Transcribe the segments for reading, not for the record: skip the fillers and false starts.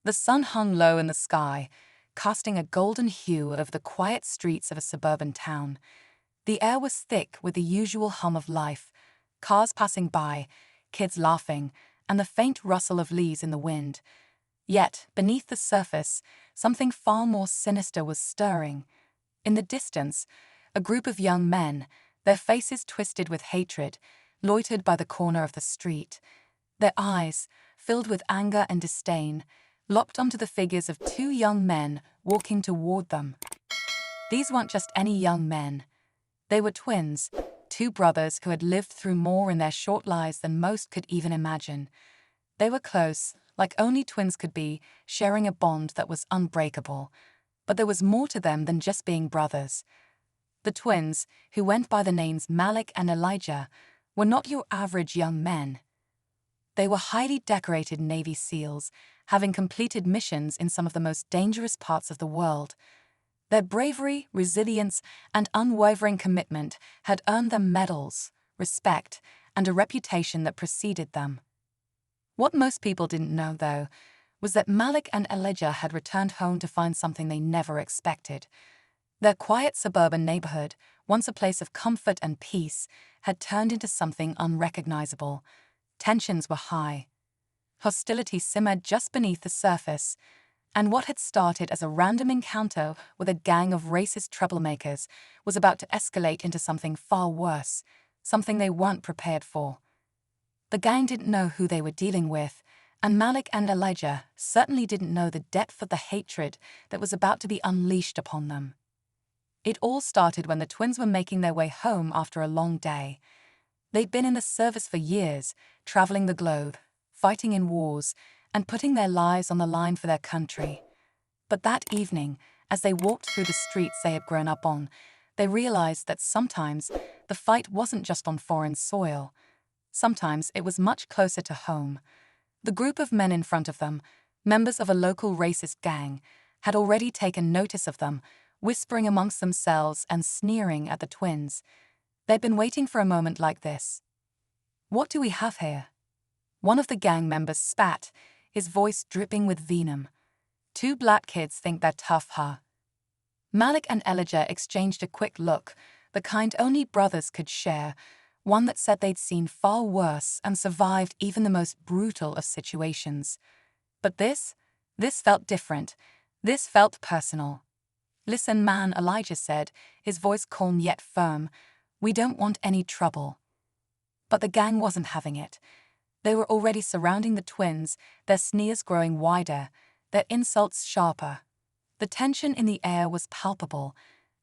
The sun hung low in the sky, casting a golden hue over the quiet streets of a suburban town. The air was thick with the usual hum of life, cars passing by, kids laughing, and the faint rustle of leaves in the wind. Yet, beneath the surface, something far more sinister was stirring. In the distance, a group of young men, their faces twisted with hatred, loitered by the corner of the street. Their eyes, filled with anger and disdain, locked onto the figures of two young men walking toward them. These weren't just any young men. They were twins, two brothers who had lived through more in their short lives than most could even imagine. They were close, like only twins could be, sharing a bond that was unbreakable. But there was more to them than just being brothers. The twins, who went by the names Malik and Elijah, were not your average young men. They were highly decorated Navy SEALs, having completed missions in some of the most dangerous parts of the world. Their bravery, resilience, and unwavering commitment had earned them medals, respect, and a reputation that preceded them. What most people didn't know, though, was that Malik and Elijah had returned home to find something they never expected. Their quiet suburban neighborhood, once a place of comfort and peace, had turned into something unrecognizable. Tensions were high. Hostility simmered just beneath the surface, and what had started as a random encounter with a gang of racist troublemakers was about to escalate into something far worse, something they weren't prepared for. The gang didn't know who they were dealing with, and Malik and Elijah certainly didn't know the depth of the hatred that was about to be unleashed upon them. It all started when the twins were making their way home after a long day. They'd been in the service for years, traveling the globe, fighting in wars, and putting their lives on the line for their country. But that evening, as they walked through the streets they had grown up on, they realized that sometimes the fight wasn't just on foreign soil. Sometimes it was much closer to home. The group of men in front of them, members of a local racist gang, had already taken notice of them, whispering amongst themselves and sneering at the twins. They'd been waiting for a moment like this. "What do we have here?" One of the gang members spat, his voice dripping with venom. "Two black kids think they're tough, huh?" Malik and Elijah exchanged a quick look, the kind only brothers could share, one that said they'd seen far worse and survived even the most brutal of situations. But this felt different. This felt personal. "Listen, man," Elijah said, his voice calm yet firm. "We don't want any trouble." But the gang wasn't having it. They were already surrounding the twins, their sneers growing wider, their insults sharper. The tension in the air was palpable,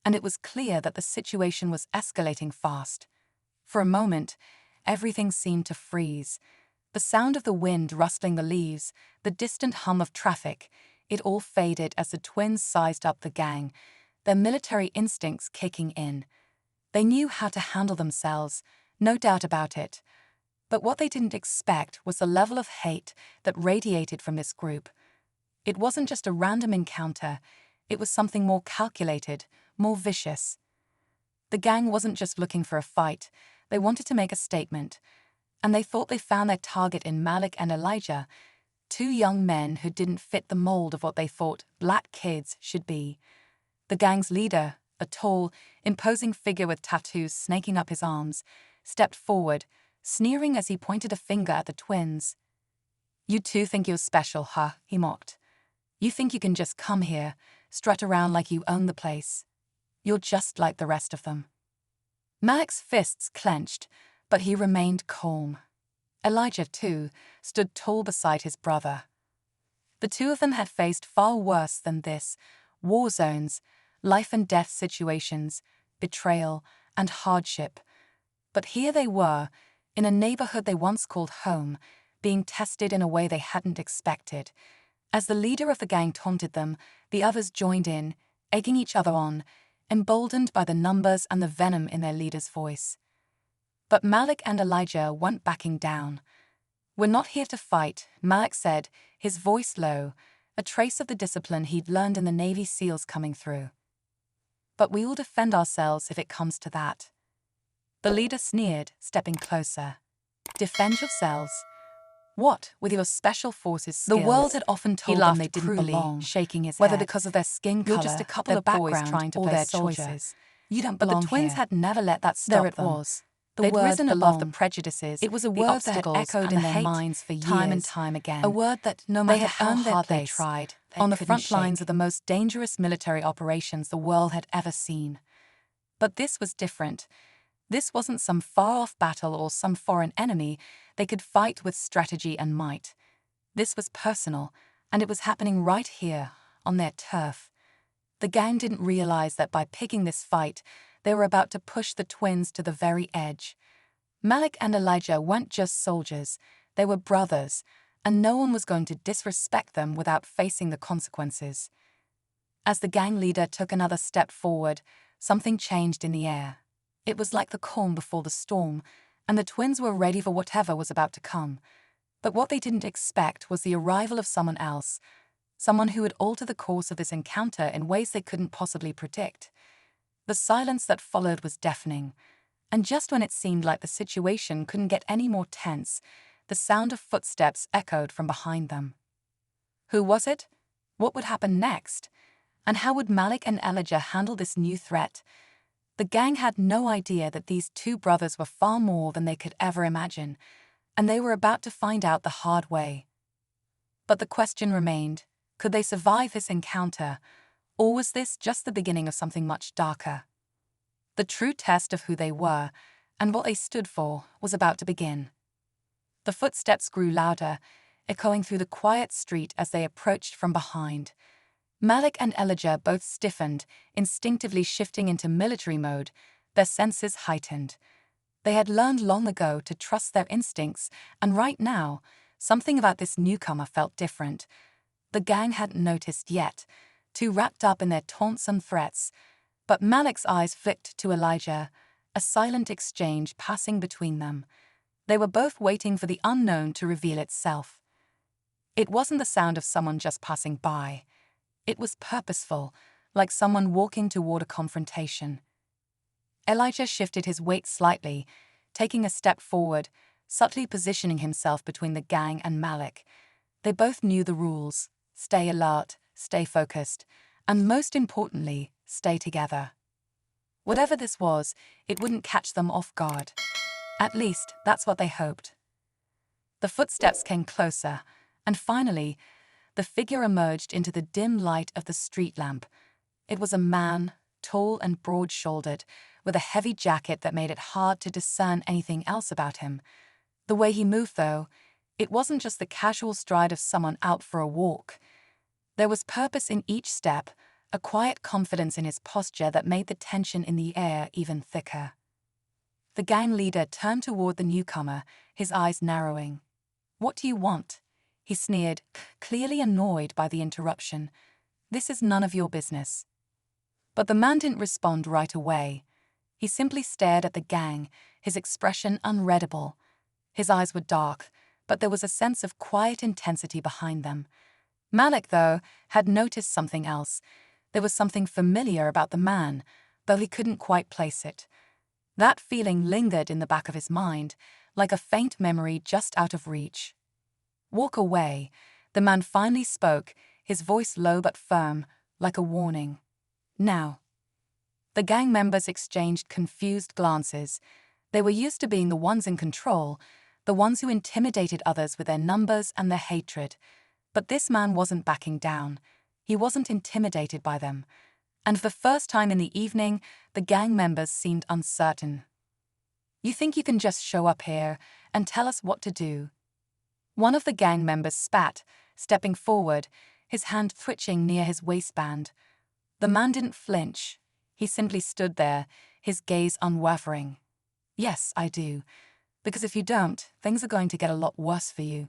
and it was clear that the situation was escalating fast. For a moment, everything seemed to freeze. The sound of the wind rustling the leaves, the distant hum of traffic, it all faded as the twins sized up the gang, their military instincts kicking in. They knew how to handle themselves, no doubt about it. But what they didn't expect was the level of hate that radiated from this group. It wasn't just a random encounter, it was something more calculated, more vicious. The gang wasn't just looking for a fight, they wanted to make a statement. And they thought they found their target in Malik and Elijah, two young men who didn't fit the mold of what they thought black kids should be. The gang's leader, a tall, imposing figure with tattoos snaking up his arms, stepped forward, sneering as he pointed a finger at the twins. "You two think you're special, huh?" he mocked. "You think you can just come here, strut around like you own the place. You're just like the rest of them." Malik's fists clenched, but he remained calm. Elijah, too, stood tall beside his brother. The two of them had faced far worse than this: war zones, life and death situations, betrayal, and hardship. But here they were, in a neighborhood they once called home, being tested in a way they hadn't expected. As the leader of the gang taunted them, the others joined in, egging each other on, emboldened by the numbers and the venom in their leader's voice. But Malik and Elijah weren't backing down. "We're not here to fight," Malik said, his voice low, a trace of the discipline he'd learned in the Navy SEALs coming through. "But we will defend ourselves if it comes to that." The leader sneered, stepping closer. "Defend yourselves? What, with your special forces skills? The world had often told them they didn't belong, shaking his whether head. because of their skin You're color, just a couple their of boys background, trying to or play their soldier. choices. You don't But the belong twins here. had never let that stop There it them. was. They'd They'd risen risen above above the prejudices, It was a the word that had obstacles, echoed and in the their hate, minds for time and years. time again. A word that, no They matter had how earned their hard they place tried, on the couldn't front lines shake. of the most dangerous military operations the world had ever seen. But this was different. This wasn't some far-off battle or some foreign enemy they could fight with strategy and might. This was personal, and it was happening right here, on their turf. The gang didn't realize that by picking this fight, they were about to push the twins to the very edge. Malik and Elijah weren't just soldiers, they were brothers, and no one was going to disrespect them without facing the consequences. As the gang leader took another step forward, something changed in the air. It was like the calm before the storm, and the twins were ready for whatever was about to come. But what they didn't expect was the arrival of someone else, someone who would alter the course of this encounter in ways they couldn't possibly predict. The silence that followed was deafening, and just when it seemed like the situation couldn't get any more tense, the sound of footsteps echoed from behind them. Who was it? What would happen next? And how would Malik and Elijah handle this new threat? The gang had no idea that these two brothers were far more than they could ever imagine, and they were about to find out the hard way. But the question remained, could they survive this encounter, or was this just the beginning of something much darker? The true test of who they were and what they stood for was about to begin. The footsteps grew louder, echoing through the quiet street as they approached from behind. Malik and Elijah both stiffened, instinctively shifting into military mode, their senses heightened. They had learned long ago to trust their instincts, and right now, something about this newcomer felt different. The gang hadn't noticed yet, too wrapped up in their taunts and threats. But Malik's eyes flicked to Elijah, a silent exchange passing between them. They were both waiting for the unknown to reveal itself. It wasn't the sound of someone just passing by. It was purposeful, like someone walking toward a confrontation. Elijah shifted his weight slightly, taking a step forward, subtly positioning himself between the gang and Malik. They both knew the rules: stay alert, stay focused, and most importantly, stay together. Whatever this was, it wouldn't catch them off guard. At least, that's what they hoped. The footsteps came closer, and finally, the figure emerged into the dim light of the street lamp. It was a man, tall and broad-shouldered, with a heavy jacket that made it hard to discern anything else about him. The way he moved, though, it wasn't just the casual stride of someone out for a walk. There was purpose in each step, a quiet confidence in his posture that made the tension in the air even thicker. The gang leader turned toward the newcomer, his eyes narrowing. "What do you want?" he sneered, clearly annoyed by the interruption. "This is none of your business." But the man didn't respond right away. He simply stared at the gang, his expression unreadable. His eyes were dark, but there was a sense of quiet intensity behind them. Malik, though, had noticed something else. There was something familiar about the man, though he couldn't quite place it. That feeling lingered in the back of his mind, like a faint memory just out of reach. "Walk away," the man finally spoke, his voice low but firm, like a warning. "Now." The gang members exchanged confused glances. They were used to being the ones in control, the ones who intimidated others with their numbers and their hatred. But this man wasn't backing down. He wasn't intimidated by them. And for the first time in the evening, the gang members seemed uncertain. "You think you can just show up here and tell us what to do?" One of the gang members spat, stepping forward, his hand twitching near his waistband. The man didn't flinch. He simply stood there, his gaze unwavering. "Yes, I do. Because if you don't, things are going to get a lot worse for you."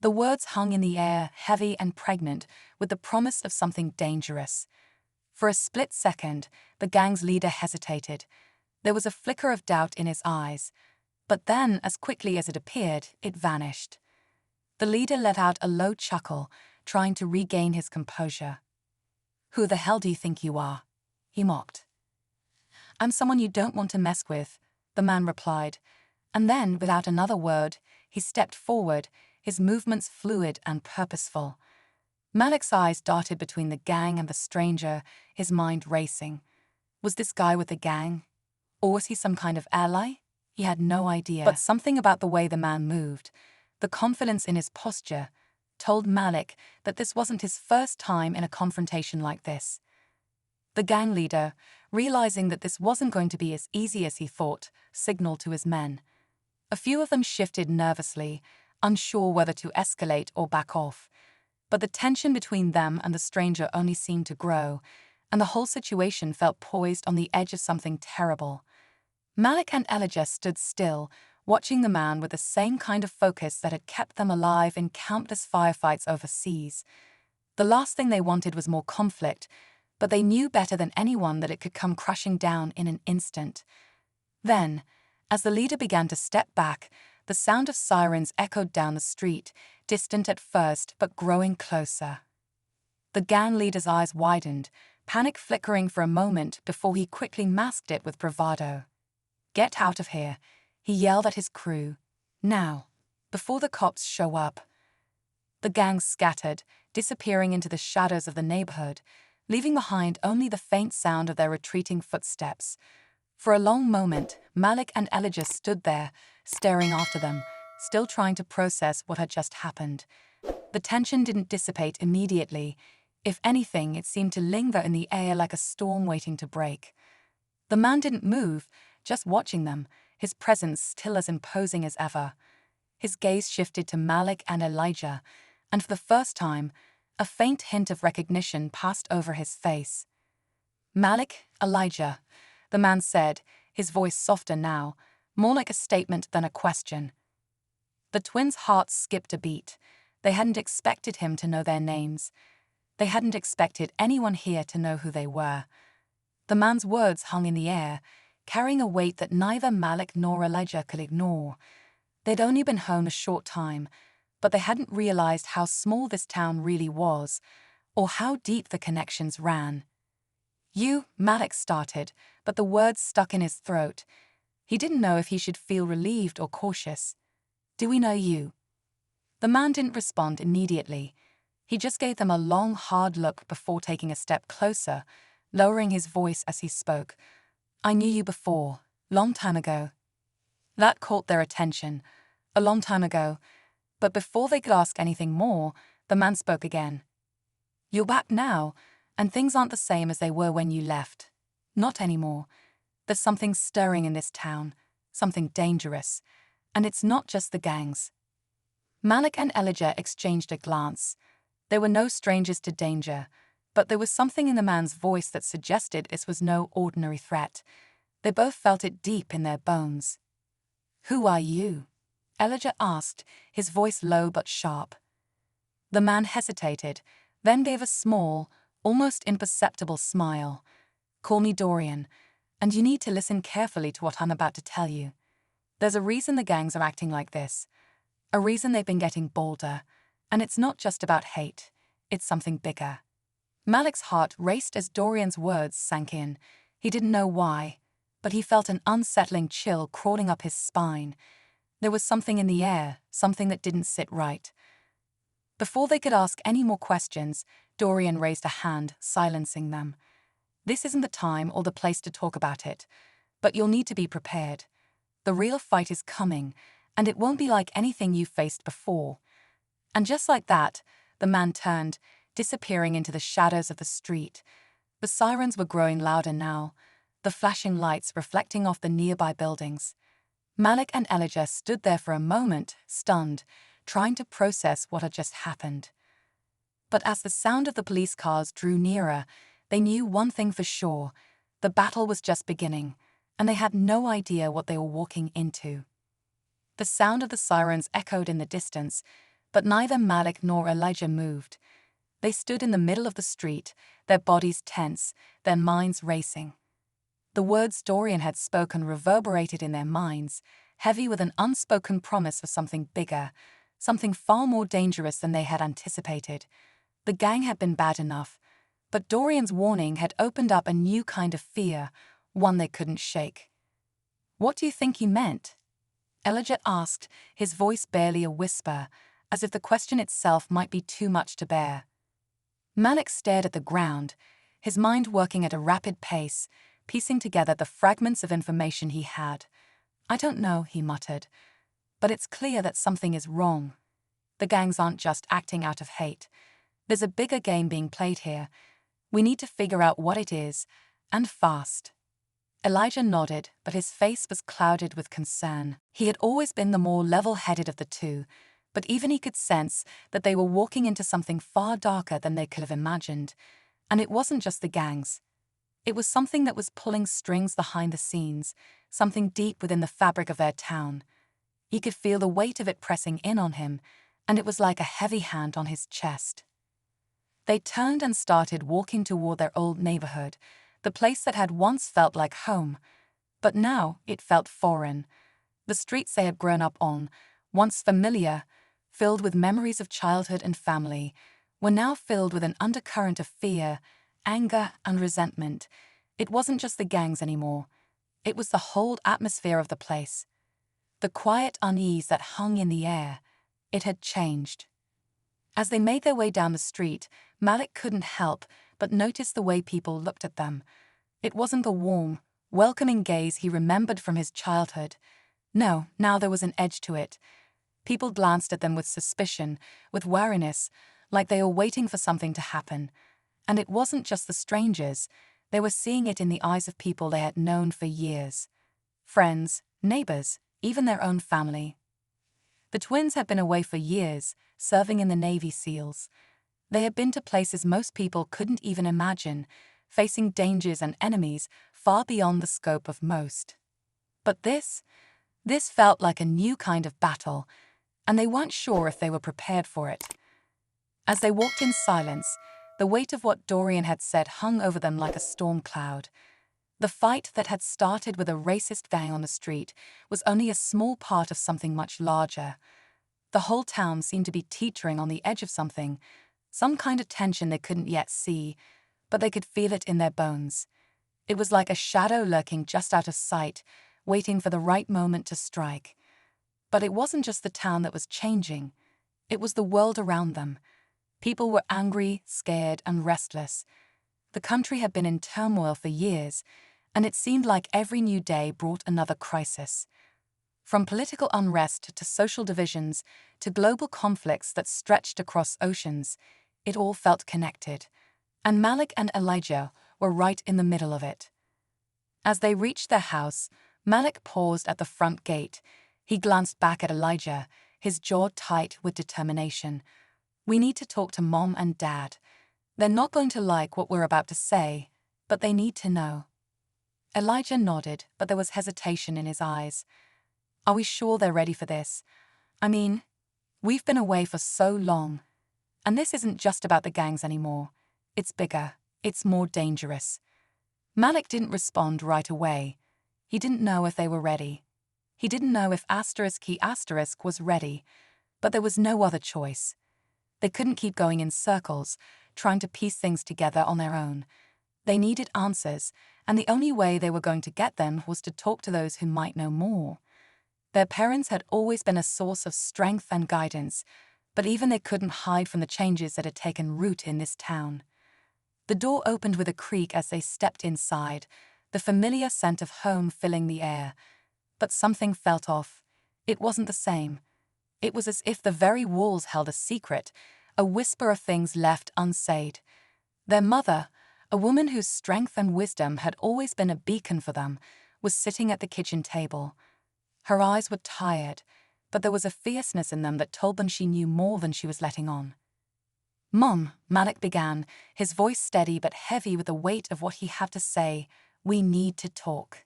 The words hung in the air, heavy and pregnant, with the promise of something dangerous. For a split second, the gang's leader hesitated. There was a flicker of doubt in his eyes. But then, as quickly as it appeared, it vanished. The leader let out a low chuckle, trying to regain his composure. "Who the hell do you think you are?" he mocked. "I'm someone you don't want to mess with," the man replied. And then, without another word, he stepped forward, his movements fluid and purposeful. Malik's eyes darted between the gang and the stranger, his mind racing. Was this guy with the gang? Or was he some kind of ally? He had no idea. But something about the way the man moved, the confidence in his posture, told Malik that this wasn't his first time in a confrontation like this. The gang leader, realizing that this wasn't going to be as easy as he thought, signaled to his men. A few of them shifted nervously, unsure whether to escalate or back off. But the tension between them and the stranger only seemed to grow, and the whole situation felt poised on the edge of something terrible. Malik and Elijah stood still, watching the man with the same kind of focus that had kept them alive in countless firefights overseas. The last thing they wanted was more conflict, but they knew better than anyone that it could come crashing down in an instant. Then, as the leader began to step back, the sound of sirens echoed down the street, distant at first but growing closer. The gang leader's eyes widened, panic flickering for a moment before he quickly masked it with bravado. "Get out of here," he yelled at his crew. "Now, before the cops show up." The gang scattered, disappearing into the shadows of the neighborhood, leaving behind only the faint sound of their retreating footsteps. For a long moment, Malik and Elijah stood there, staring after them, still trying to process what had just happened. The tension didn't dissipate immediately. If anything, it seemed to linger in the air like a storm waiting to break. The man didn't move, just watching them, his presence still as imposing as ever. His gaze shifted to Malik and Elijah, and for the first time, a faint hint of recognition passed over his face. "Malik, Elijah," the man said, his voice softer now, more like a statement than a question. The twins' hearts skipped a beat. They hadn't expected him to know their names. They hadn't expected anyone here to know who they were. The man's words hung in the air, carrying a weight that neither Malik nor Elijah could ignore. They'd only been home a short time, but they hadn't realized how small this town really was, or how deep the connections ran. "You," Malik started, but the words stuck in his throat. He didn't know if he should feel relieved or cautious. "Do we know you?" The man didn't respond immediately. He just gave them a long, hard look before taking a step closer, lowering his voice as he spoke. "I knew you before, long time ago." That caught their attention. A long time ago. But before they could ask anything more, the man spoke again. "You're back now, and things aren't the same as they were when you left. Not anymore. There's something stirring in this town, something dangerous, and it's not just the gangs." Malik and Elijah exchanged a glance. They were no strangers to danger, but there was something in the man's voice that suggested this was no ordinary threat. They both felt it deep in their bones. "Who are you?" Elijah asked, his voice low but sharp. The man hesitated, then gave a small, almost imperceptible smile. "Call me Dorian, and you need to listen carefully to what I'm about to tell you. There's a reason the gangs are acting like this, a reason they've been getting bolder, and it's not just about hate, it's something bigger." Malik's heart raced as Dorian's words sank in. He didn't know why, but he felt an unsettling chill crawling up his spine. There was something in the air, something that didn't sit right. Before they could ask any more questions, Dorian raised a hand, silencing them. "This isn't the time or the place to talk about it, but you'll need to be prepared. The real fight is coming, and it won't be like anything you've faced before." And just like that, the man turned, disappearing into the shadows of the street. The sirens were growing louder now, the flashing lights reflecting off the nearby buildings. Malik and Elijah stood there for a moment, stunned, trying to process what had just happened. But as the sound of the police cars drew nearer, they knew one thing for sure: the battle was just beginning, and they had no idea what they were walking into. The sound of the sirens echoed in the distance, but neither Malik nor Elijah moved. They stood in the middle of the street, their bodies tense, their minds racing. The words Dorian had spoken reverberated in their minds, heavy with an unspoken promise of something bigger, something far more dangerous than they had anticipated. The gang had been bad enough, but Dorian's warning had opened up a new kind of fear, one they couldn't shake. "What do you think he meant?" Elijah asked, his voice barely a whisper, as if the question itself might be too much to bear. Malik stared at the ground, his mind working at a rapid pace, piecing together the fragments of information he had. "I don't know," he muttered, "but it's clear that something is wrong. The gangs aren't just acting out of hate. There's a bigger game being played here. We need to figure out what it is, and fast." Elijah nodded, but his face was clouded with concern. He had always been the more level-headed of the two, but even he could sense that they were walking into something far darker than they could have imagined. And it wasn't just the gangs. It was something that was pulling strings behind the scenes, something deep within the fabric of their town. He could feel the weight of it pressing in on him, and it was like a heavy hand on his chest. They turned and started walking toward their old neighborhood, the place that had once felt like home, but now it felt foreign. The streets they had grown up on, once familiar, filled with memories of childhood and family, were now filled with an undercurrent of fear, anger, and resentment. It wasn't just the gangs anymore. It was the whole atmosphere of the place. The quiet unease that hung in the air. It had changed. As they made their way down the street, Malik couldn't help but notice the way people looked at them. It wasn't the warm, welcoming gaze he remembered from his childhood. No, now there was an edge to it. People glanced at them with suspicion, with wariness, like they were waiting for something to happen. And it wasn't just the strangers. They were seeing it in the eyes of people they had known for years. Friends, neighbors, even their own family. The twins had been away for years, serving in the Navy SEALs. They had been to places most people couldn't even imagine, facing dangers and enemies far beyond the scope of most. But this felt like a new kind of battle, and they weren't sure if they were prepared for it. As they walked in silence, the weight of what Dorian had said hung over them like a storm cloud. The fight that had started with a racist gang on the street was only a small part of something much larger. The whole town seemed to be teetering on the edge of something, some kind of tension they couldn't yet see, but they could feel it in their bones. It was like a shadow lurking just out of sight, waiting for the right moment to strike. But it wasn't just the town that was changing. It was the world around them. People were angry, scared, and restless. The country had been in turmoil for years, and it seemed like every new day brought another crisis. From political unrest to social divisions to global conflicts that stretched across oceans, it all felt connected. And Malik and Elijah were right in the middle of it. As they reached their house, Malik paused at the front gate. He glanced back at Elijah, his jaw tight with determination. "We need to talk to Mom and Dad. They're not going to like what we're about to say, but they need to know." Elijah nodded, but there was hesitation in his eyes. "Are we sure they're ready for this? I mean, we've been away for so long. And this isn't just about the gangs anymore. It's bigger. It's more dangerous." Malik didn't respond right away. He didn't know if they were ready. He didn't know if *** was ready, but there was no other choice. They couldn't keep going in circles, trying to piece things together on their own. They needed answers, and the only way they were going to get them was to talk to those who might know more. Their parents had always been a source of strength and guidance, but even they couldn't hide from the changes that had taken root in this town. The door opened with a creak as they stepped inside, the familiar scent of home filling the air. But something felt off. It wasn't the same. It was as if the very walls held a secret, a whisper of things left unsaid. Their mother, a woman whose strength and wisdom had always been a beacon for them, was sitting at the kitchen table. Her eyes were tired, but there was a fierceness in them that told them she knew more than she was letting on. "Mom," Malik began, his voice steady but heavy with the weight of what he had to say, "we need to talk."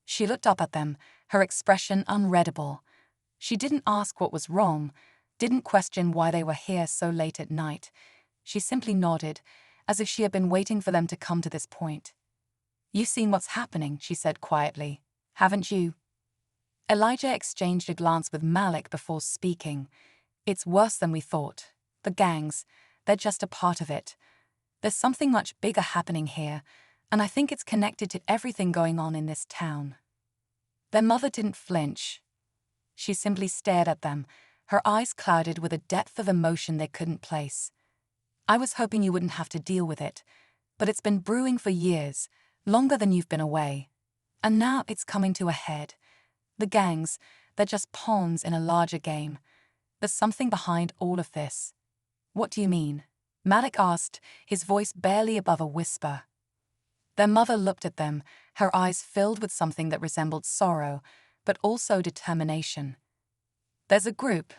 She looked up at them, her expression unreadable. She didn't ask what was wrong, didn't question why they were here so late at night. She simply nodded, as if she had been waiting for them to come to this point. "You've seen what's happening," she said quietly, "haven't you?" Elijah exchanged a glance with Malik before speaking. "It's worse than we thought. The gangs, they're just a part of it. There's something much bigger happening here, and I think it's connected to everything going on in this town." Their mother didn't flinch. She simply stared at them, her eyes clouded with a depth of emotion they couldn't place. "I was hoping you wouldn't have to deal with it, but it's been brewing for years, longer than you've been away. And now it's coming to a head. The gangs, they're just pawns in a larger game. There's something behind all of this." "What do you mean?" Malik asked, his voice barely above a whisper. Their mother looked at them, her eyes filled with something that resembled sorrow, but also determination. "There's a group,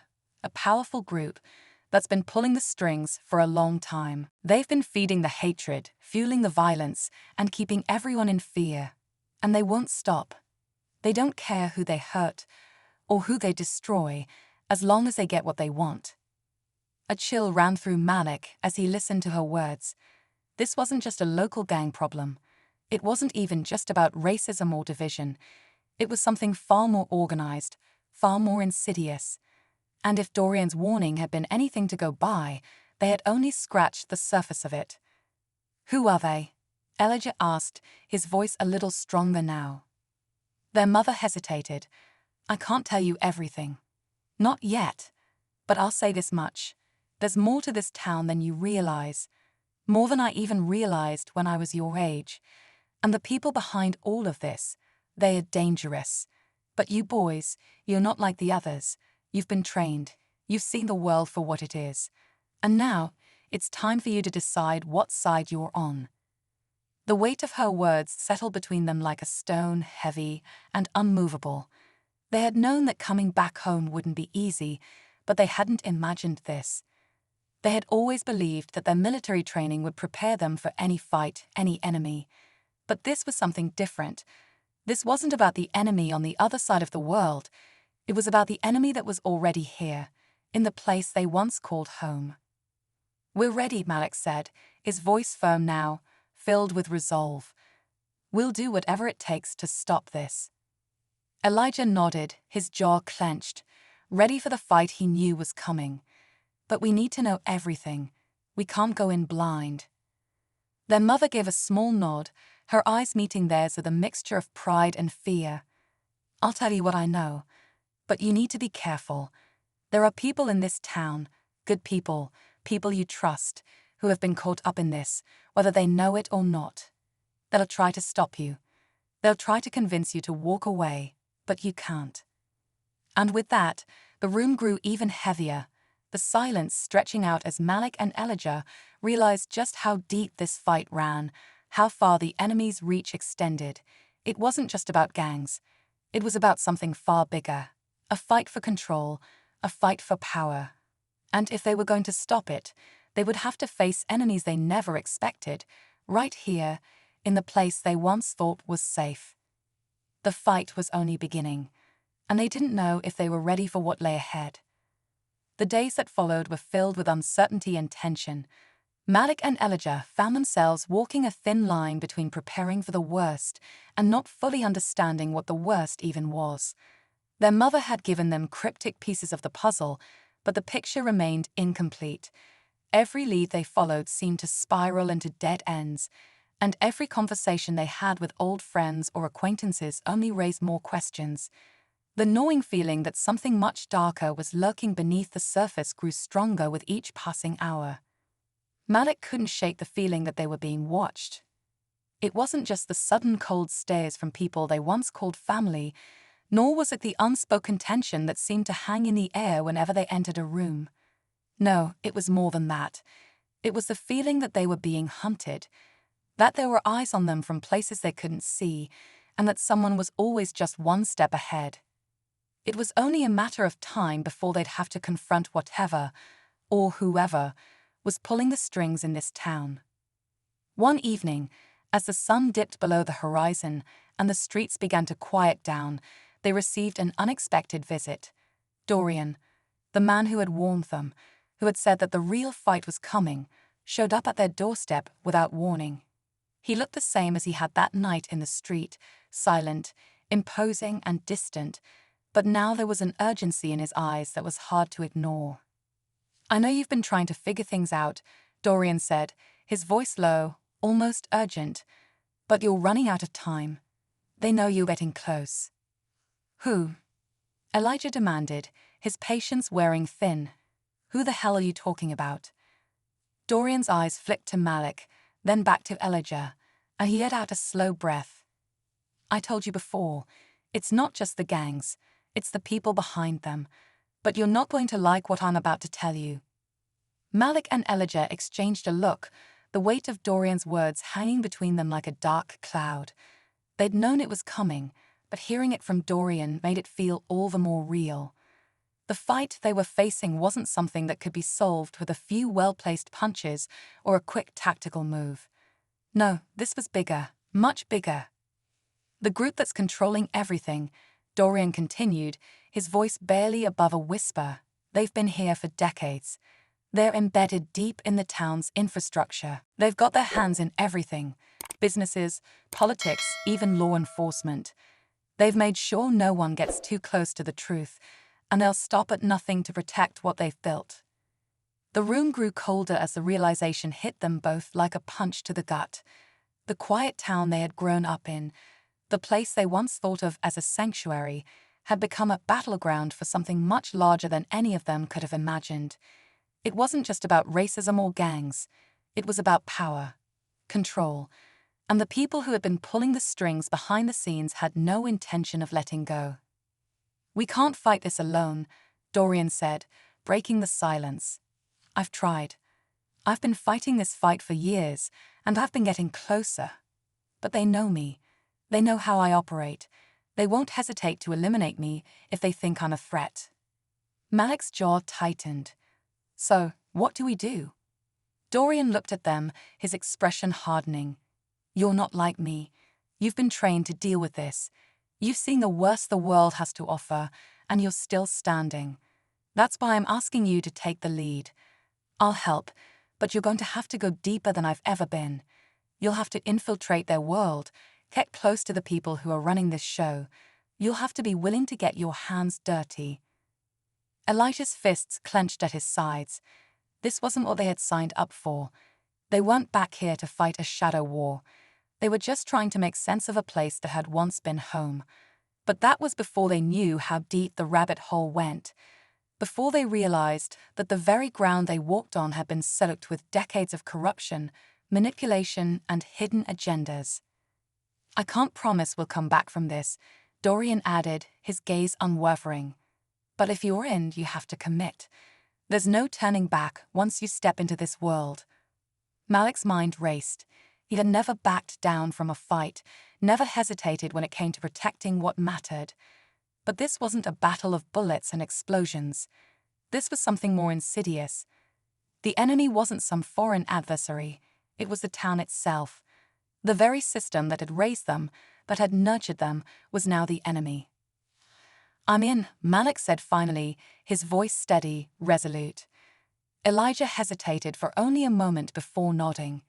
a powerful group, that's been pulling the strings for a long time. They've been feeding the hatred, fueling the violence, and keeping everyone in fear. And they won't stop. They don't care who they hurt or who they destroy, as long as they get what they want." A chill ran through Malik as he listened to her words. This wasn't just a local gang problem. It wasn't even just about racism or division. It was something far more organized, far more insidious. And if Dorian's warning had been anything to go by, they had only scratched the surface of it. "Who are they?" Elijah asked, his voice a little stronger now. Their mother hesitated. "I can't tell you everything. Not yet. But I'll say this much. There's more to this town than you realize. More than I even realized when I was your age. And the people behind all of this, they are dangerous. But you boys, you're not like the others. You've been trained. You've seen the world for what it is. And now, it's time for you to decide what side you're on." The weight of her words settled between them like a stone, heavy and unmovable. They had known that coming back home wouldn't be easy, but they hadn't imagined this. They had always believed that their military training would prepare them for any fight, any enemy. But this was something different. This wasn't about the enemy on the other side of the world. It was about the enemy that was already here, in the place they once called home. "We're ready," Malik said, his voice firm now, filled with resolve. "We'll do whatever it takes to stop this." Elijah nodded, his jaw clenched, ready for the fight he knew was coming. "But we need to know everything. We can't go in blind." Their mother gave a small nod, her eyes meeting theirs with a mixture of pride and fear. "I'll tell you what I know. But you need to be careful. There are people in this town, good people, people you trust, who have been caught up in this, whether they know it or not. They'll try to stop you. They'll try to convince you to walk away, but you can't." And with that, the room grew even heavier, the silence stretching out as Malik and Elijah realized just how deep this fight ran, how far the enemy's reach extended. It wasn't just about gangs. It was about something far bigger. A fight for control, a fight for power. And if they were going to stop it, they would have to face enemies they never expected, right here, in the place they once thought was safe. The fight was only beginning, and they didn't know if they were ready for what lay ahead. The days that followed were filled with uncertainty and tension. Malik and Elijah found themselves walking a thin line between preparing for the worst and not fully understanding what the worst even was. Their mother had given them cryptic pieces of the puzzle, but the picture remained incomplete. Every lead they followed seemed to spiral into dead ends, and every conversation they had with old friends or acquaintances only raised more questions. The gnawing feeling that something much darker was lurking beneath the surface grew stronger with each passing hour. Malik couldn't shake the feeling that they were being watched. It wasn't just the sudden cold stares from people they once called family, nor was it the unspoken tension that seemed to hang in the air whenever they entered a room. No, it was more than that. It was the feeling that they were being hunted, that there were eyes on them from places they couldn't see, and that someone was always just one step ahead. It was only a matter of time before they'd have to confront whatever, or whoever, was pulling the strings in this town. One evening, as the sun dipped below the horizon and the streets began to quiet down, they received an unexpected visit. Dorian, the man who had warned them, who had said that the real fight was coming, showed up at their doorstep without warning. He looked the same as he had that night in the street, silent, imposing and distant, but now there was an urgency in his eyes that was hard to ignore. "I know you've been trying to figure things out," Dorian said, his voice low, almost urgent, "but you're running out of time. They know you're getting close." "Who?" Elijah demanded, his patience wearing thin. "Who the hell are you talking about?" Dorian's eyes flicked to Malik, then back to Elijah, and he let out a slow breath. "I told you before, it's not just the gangs, it's the people behind them. But you're not going to like what I'm about to tell you." Malik and Elijah exchanged a look, the weight of Dorian's words hanging between them like a dark cloud. They'd known it was coming, but hearing it from Dorian made it feel all the more real. The fight they were facing wasn't something that could be solved with a few well-placed punches or a quick tactical move. No, this was bigger, much bigger. "The group that's controlling everything," Dorian continued, his voice barely above a whisper. "They've been here for decades. They're embedded deep in the town's infrastructure. They've got their hands in everything: businesses, politics, even law enforcement. They've made sure no one gets too close to the truth, and they'll stop at nothing to protect what they've built." The room grew colder as the realization hit them both like a punch to the gut. The quiet town they had grown up in, the place they once thought of as a sanctuary, had become a battleground for something much larger than any of them could have imagined. It wasn't just about racism or gangs. It was about power, control, and the people who had been pulling the strings behind the scenes had no intention of letting go. "We can't fight this alone," Dorian said, breaking the silence. "I've tried. I've been fighting this fight for years, and I've been getting closer. But they know me. They know how I operate. They won't hesitate to eliminate me if they think I'm a threat." Malik's jaw tightened. "So, what do we do?" Dorian looked at them, his expression hardening. "You're not like me. You've been trained to deal with this. You've seen the worst the world has to offer, and you're still standing. That's why I'm asking you to take the lead. I'll help, but you're going to have to go deeper than I've ever been. You'll have to infiltrate their world, get close to the people who are running this show. You'll have to be willing to get your hands dirty." Elijah's fists clenched at his sides. This wasn't what they had signed up for. They weren't back here to fight a shadow war. They were just trying to make sense of a place that had once been home. But that was before they knew how deep the rabbit hole went, before they realized that the very ground they walked on had been soaked with decades of corruption, manipulation, and hidden agendas. "I can't promise we'll come back from this," Dorian added, his gaze unwavering. "But if you're in, you have to commit. There's no turning back once you step into this world." Malik's mind raced. He had never backed down from a fight, never hesitated when it came to protecting what mattered. But this wasn't a battle of bullets and explosions. This was something more insidious. The enemy wasn't some foreign adversary. It was the town itself. The very system that had raised them, that had nurtured them, was now the enemy. "I'm in," Malik said finally, his voice steady, resolute. Elijah hesitated for only a moment before nodding.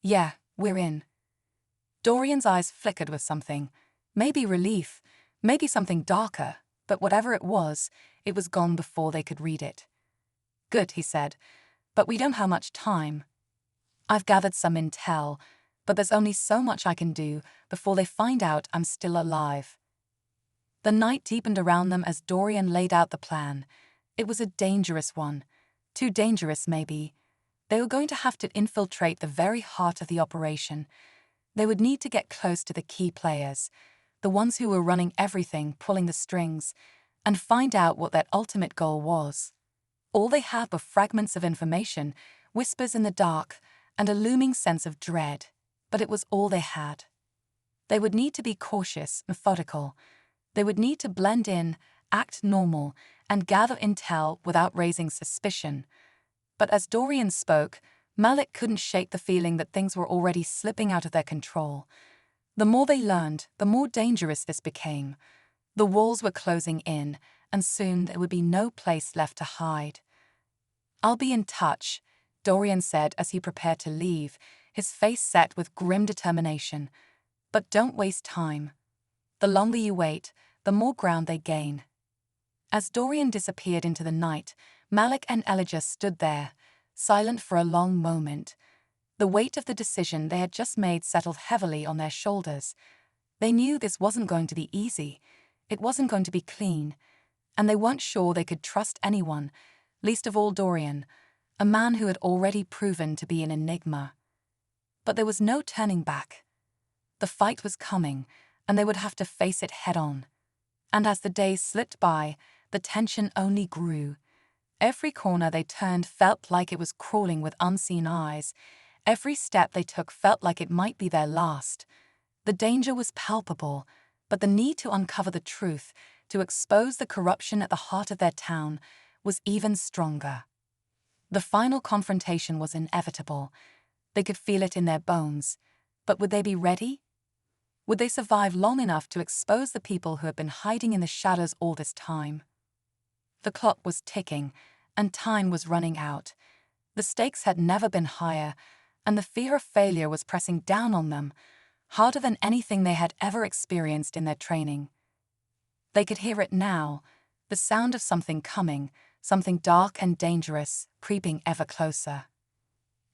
"Yeah, we're in." Dorian's eyes flickered with something. Maybe relief, maybe something darker, but whatever it was gone before they could read it. "Good," he said, "but we don't have much time. I've gathered some intel, but there's only so much I can do before they find out I'm still alive." The night deepened around them as Dorian laid out the plan. It was a dangerous one. Too dangerous, maybe. They were going to have to infiltrate the very heart of the operation. They would need to get close to the key players, the ones who were running everything, pulling the strings, and find out what their ultimate goal was. All they had were fragments of information, whispers in the dark, and a looming sense of dread. But it was all they had. They would need to be cautious, methodical. They would need to blend in, act normal, and gather intel without raising suspicion. But as Dorian spoke, Malik couldn't shake the feeling that things were already slipping out of their control. The more they learned, the more dangerous this became. The walls were closing in, and soon there would be no place left to hide. "I'll be in touch," Dorian said as he prepared to leave, his face set with grim determination. "But don't waste time. The longer you wait, the more ground they gain." As Dorian disappeared into the night, Malik and Elijah stood there, silent for a long moment. The weight of the decision they had just made settled heavily on their shoulders. They knew this wasn't going to be easy. It wasn't going to be clean. And they weren't sure they could trust anyone, least of all Dorian, a man who had already proven to be an enigma. But there was no turning back. The fight was coming, and they would have to face it head-on. And as the days slipped by, the tension only grew. Every corner they turned felt like it was crawling with unseen eyes. Every step they took felt like it might be their last. The danger was palpable, but the need to uncover the truth, to expose the corruption at the heart of their town, was even stronger. The final confrontation was inevitable. They could feel it in their bones. But would they be ready? Would they survive long enough to expose the people who had been hiding in the shadows all this time? The clock was ticking, and time was running out. The stakes had never been higher, and the fear of failure was pressing down on them, harder than anything they had ever experienced in their training. They could hear it now, the sound of something coming, something dark and dangerous, creeping ever closer.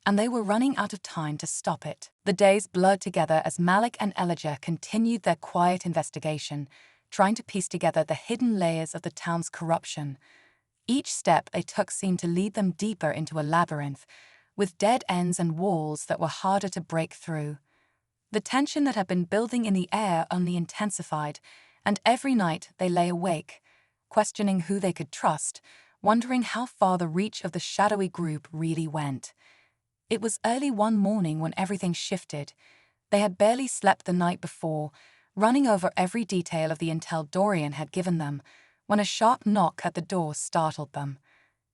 And they were running out of time to stop it. The days blurred together as Malik and Elijah continued their quiet investigation, trying to piece together the hidden layers of the town's corruption. Each step they took seemed to lead them deeper into a labyrinth, with dead ends and walls that were harder to break through. The tension that had been building in the air only intensified, and every night they lay awake, questioning who they could trust, wondering how far the reach of the shadowy group really went. It was early one morning when everything shifted. They had barely slept the night before, running over every detail of the intel Dorian had given them, when a sharp knock at the door startled them.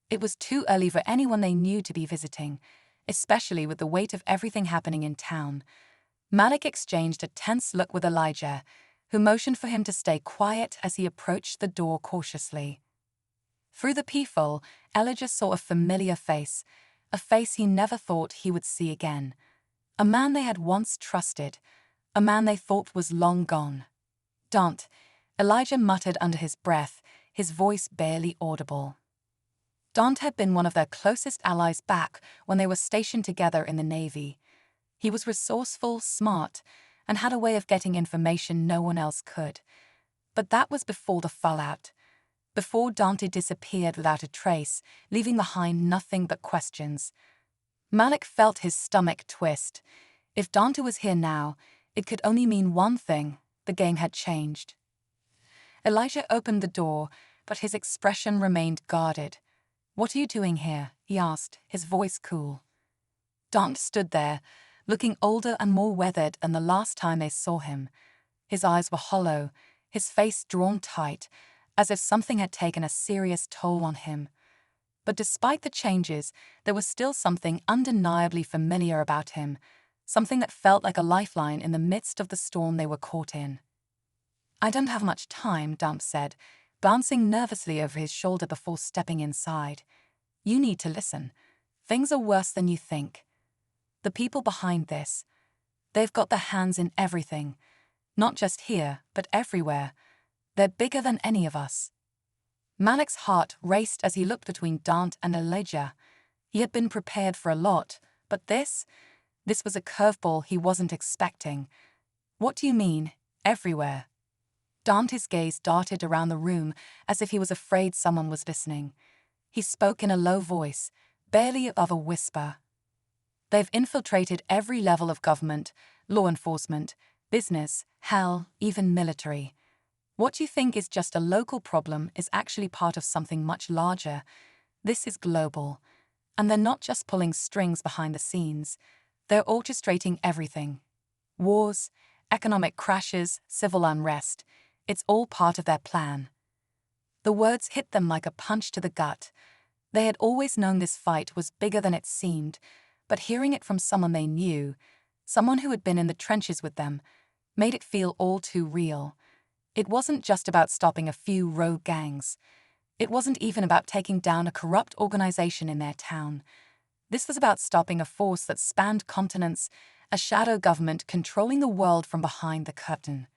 It was too early for anyone they knew to be visiting, especially with the weight of everything happening in town. Malik exchanged a tense look with Elijah, who motioned for him to stay quiet as he approached the door cautiously. Through the peephole, Elijah saw a familiar face, a face he never thought he would see again. A man they had once trusted, a man they thought was long gone. "Don't," Elijah muttered under his breath, his voice barely audible. Dant had been one of their closest allies back when they were stationed together in the Navy. He was resourceful, smart, and had a way of getting information no one else could. But that was before the fallout. Before Dante disappeared without a trace, leaving behind nothing but questions. Malik felt his stomach twist. If Dante was here now, it could only mean one thing: the game had changed. Elijah opened the door, but his expression remained guarded. "What are you doing here?" he asked, his voice cool. Dante stood there, looking older and more weathered than the last time they saw him. His eyes were hollow, his face drawn tight, as if something had taken a serious toll on him. But despite the changes, there was still something undeniably familiar about him, something that felt like a lifeline in the midst of the storm they were caught in. "I don't have much time," Dump said, glancing nervously over his shoulder before stepping inside. "You need to listen. Things are worse than you think. The people behind this, they've got their hands in everything. Not just here, but everywhere. They're bigger than any of us." Malik's heart raced as he looked between Dant and Elijah. He had been prepared for a lot, but this was a curveball he wasn't expecting. "What do you mean, everywhere?" Dante's gaze darted around the room as if he was afraid someone was listening. He spoke in a low voice, barely above a whisper. "They've infiltrated every level of government, law enforcement, business, hell, even military. What you think is just a local problem is actually part of something much larger. This is global. And they're not just pulling strings behind the scenes. They're orchestrating everything. Wars, economic crashes, civil unrest. It's all part of their plan." The words hit them like a punch to the gut. They had always known this fight was bigger than it seemed, but hearing it from someone they knew, someone who had been in the trenches with them, made it feel all too real. It wasn't just about stopping a few rogue gangs. It wasn't even about taking down a corrupt organization in their town. This was about stopping a force that spanned continents, a shadow government controlling the world from behind the curtain.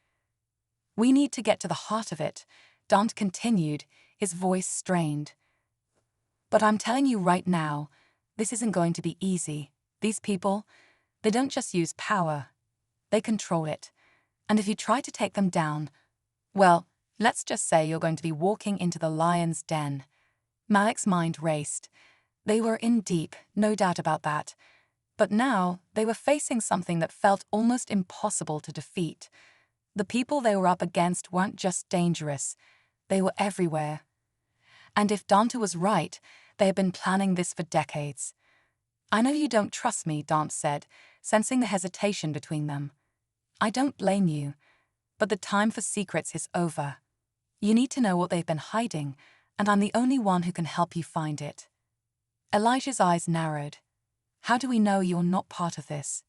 "We need to get to the heart of it," Dant continued, his voice strained. "But I'm telling you right now, this isn't going to be easy. These people, they don't just use power. They control it. And if you try to take them down, well, Let's just say you're going to be walking into the lion's den. Malik's mind raced. They were in deep, no doubt about that. But now, they were facing something that felt almost impossible to defeat. The people they were up against weren't just dangerous, they were everywhere. And if Dante was right, they had been planning this for decades. I know you don't trust me, Dante said, sensing the hesitation between them. I don't blame you, but the time for secrets is over. You need to know what they've been hiding, and I'm the only one who can help you find it. Elijah's eyes narrowed. How do we know you're not part of this?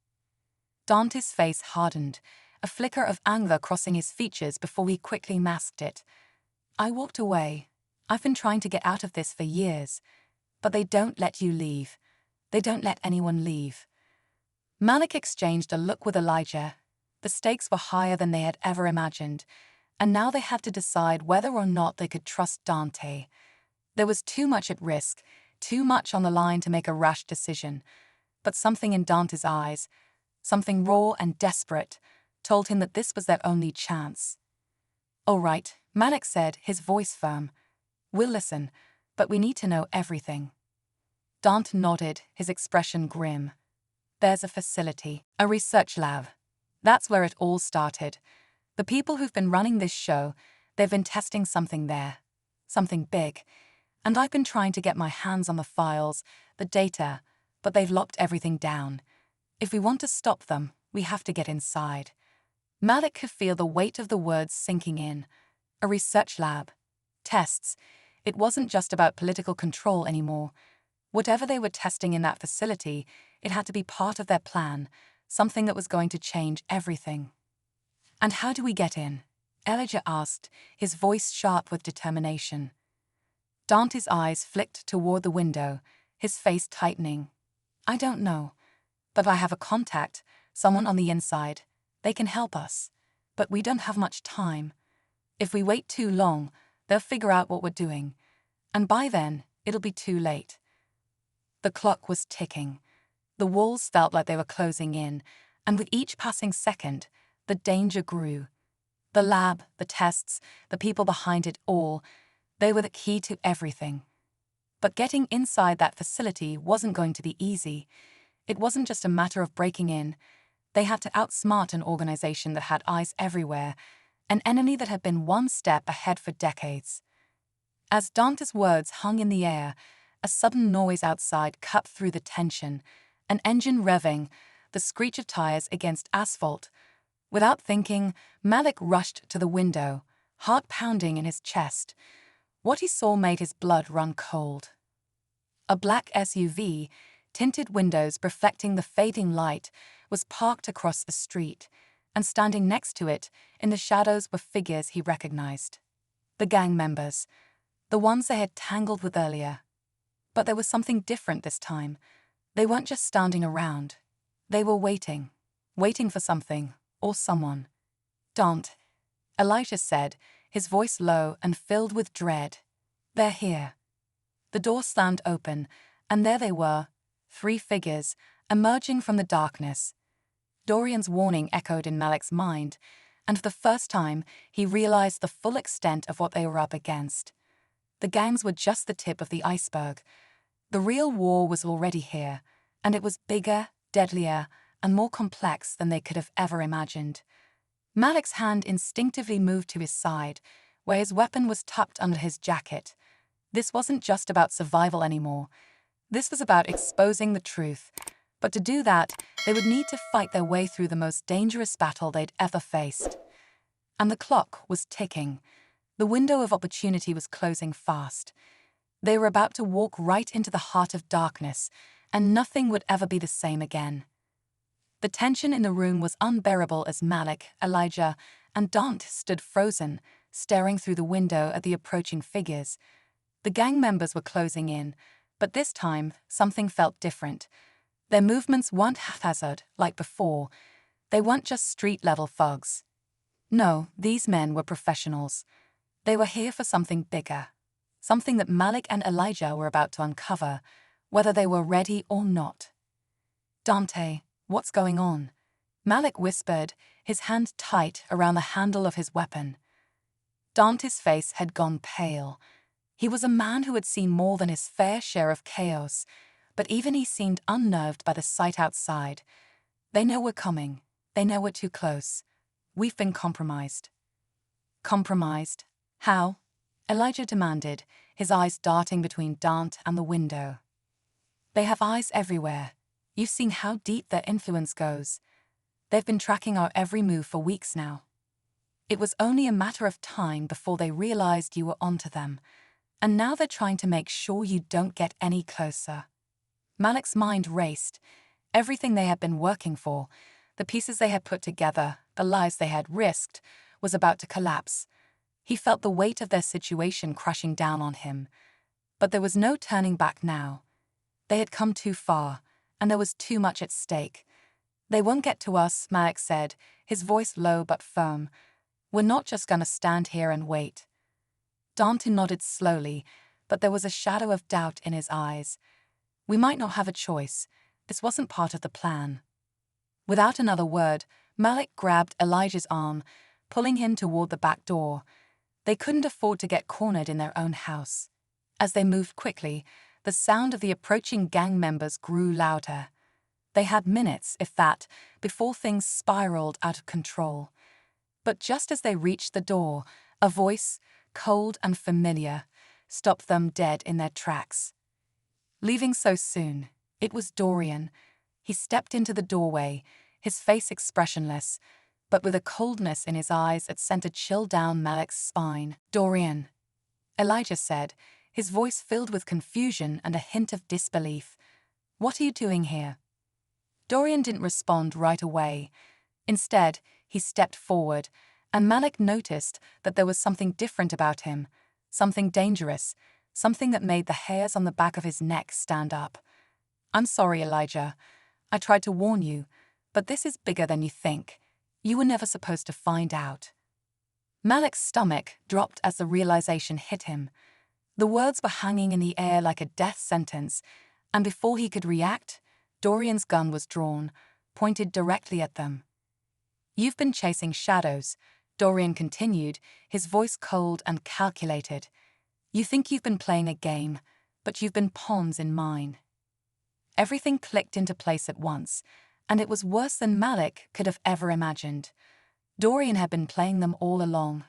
Dante's face hardened, a flicker of anger crossing his features before he quickly masked it. I walked away. I've been trying to get out of this for years, but they don't let you leave. They don't let anyone leave. Malik exchanged a look with Elijah. The stakes were higher than they had ever imagined, and now they had to decide whether or not they could trust Dante. There was too much at risk, too much on the line to make a rash decision, but something in Dante's eyes, something raw and desperate, told him that this was their only chance. All right, Malik said, his voice firm. We'll listen, but we need to know everything. Dante nodded, his expression grim. There's a facility, a research lab. That's where it all started. The people who've been running this show, they've been testing something there. Something big. And I've been trying to get my hands on the files, the data, but they've locked everything down. If we want to stop them, we have to get inside. Malik could feel the weight of the words sinking in. A research lab. Tests. It wasn't just about political control anymore. Whatever they were testing in that facility, it had to be part of their plan, something that was going to change everything. And how do we get in? Elijah asked, his voice sharp with determination. Dante's eyes flicked toward the window, his face tightening. I don't know, but I have a contact, someone on the inside. They can help us, but we don't have much time. If we wait too long, they'll figure out what we're doing, and by then, it'll be too late. The clock was ticking. The walls felt like they were closing in, and with each passing second, the danger grew. The lab, the tests, the people behind it all, they were the key to everything. But getting inside that facility wasn't going to be easy. It wasn't just a matter of breaking in. They had to outsmart an organization that had eyes everywhere, an enemy that had been one step ahead for decades. As Dante's words hung in the air, a sudden noise outside cut through the tension, an engine revving, the screech of tires against asphalt. Without thinking, Malik rushed to the window, heart pounding in his chest. What he saw made his blood run cold. A black SUV, tinted windows reflecting the fading light, was parked across the street, and standing next to it, in the shadows, were figures he recognized. The gang members, the ones they had tangled with earlier. But there was something different this time. They weren't just standing around. They were waiting for something or someone. Dante, Elijah said, his voice low and filled with dread. They're here. The door slammed open, and there they were, 3 figures, emerging from the darkness. Dorian's warning echoed in Malik's mind, and for the first time, he realized the full extent of what they were up against. The gangs were just the tip of the iceberg. The real war was already here, and it was bigger, deadlier, and more complex than they could have ever imagined. Malik's hand instinctively moved to his side, where his weapon was tucked under his jacket. This wasn't just about survival anymore. This was about exposing the truth. But to do that, they would need to fight their way through the most dangerous battle they'd ever faced. And the clock was ticking. The window of opportunity was closing fast. They were about to walk right into the heart of darkness, and nothing would ever be the same again. The tension in the room was unbearable as Malik, Elijah, and Dante stood frozen, staring through the window at the approaching figures. The gang members were closing in, but this time, something felt different. Their movements weren't haphazard like before. They weren't just street-level thugs. No, these men were professionals. They were here for something bigger, something that Malik and Elijah were about to uncover, whether they were ready or not. Dante, what's going on? Malik whispered, his hand tight around the handle of his weapon. Dante's face had gone pale. He was a man who had seen more than his fair share of chaos, but even he seemed unnerved by the sight outside. They know we're coming. They know we're too close. We've been compromised. Compromised? How? Elijah demanded, his eyes darting between Dante and the window. They have eyes everywhere. You've seen how deep their influence goes. They've been tracking our every move for weeks now. It was only a matter of time before they realized you were onto them, and now they're trying to make sure you don't get any closer. Malik's mind raced. Everything they had been working for, the pieces they had put together, the lives they had risked, was about to collapse. He felt the weight of their situation crashing down on him. But there was no turning back now. They had come too far, and there was too much at stake. They won't get to us, Malik said, his voice low but firm. We're not just gonna stand here and wait. Dante nodded slowly, but there was a shadow of doubt in his eyes. We might not have a choice. This wasn't part of the plan. Without another word, Malik grabbed Elijah's arm, pulling him toward the back door. They couldn't afford to get cornered in their own house. As they moved quickly, the sound of the approaching gang members grew louder. They had minutes, if that, before things spiraled out of control. But just as they reached the door, a voice, cold and familiar, stopped them dead in their tracks. Leaving so soon, it was Dorian. He stepped into the doorway, his face expressionless, but with a coldness in his eyes that sent a chill down Malik's spine. Dorian, Elijah said, his voice filled with confusion and a hint of disbelief. What are you doing here? Dorian didn't respond right away. Instead, he stepped forward, and Malik noticed that there was something different about him, something dangerous, something that made the hairs on the back of his neck stand up. I'm sorry, Elijah. I tried to warn you, but this is bigger than you think. You were never supposed to find out. Malik's stomach dropped as the realization hit him. The words were hanging in the air like a death sentence, and before he could react, Dorian's gun was drawn, pointed directly at them. You've been chasing shadows, Dorian continued, his voice cold and calculated. You think you've been playing a game, but you've been pawns in mine. Everything clicked into place at once, and it was worse than Malik could have ever imagined. Dorian had been playing them all along.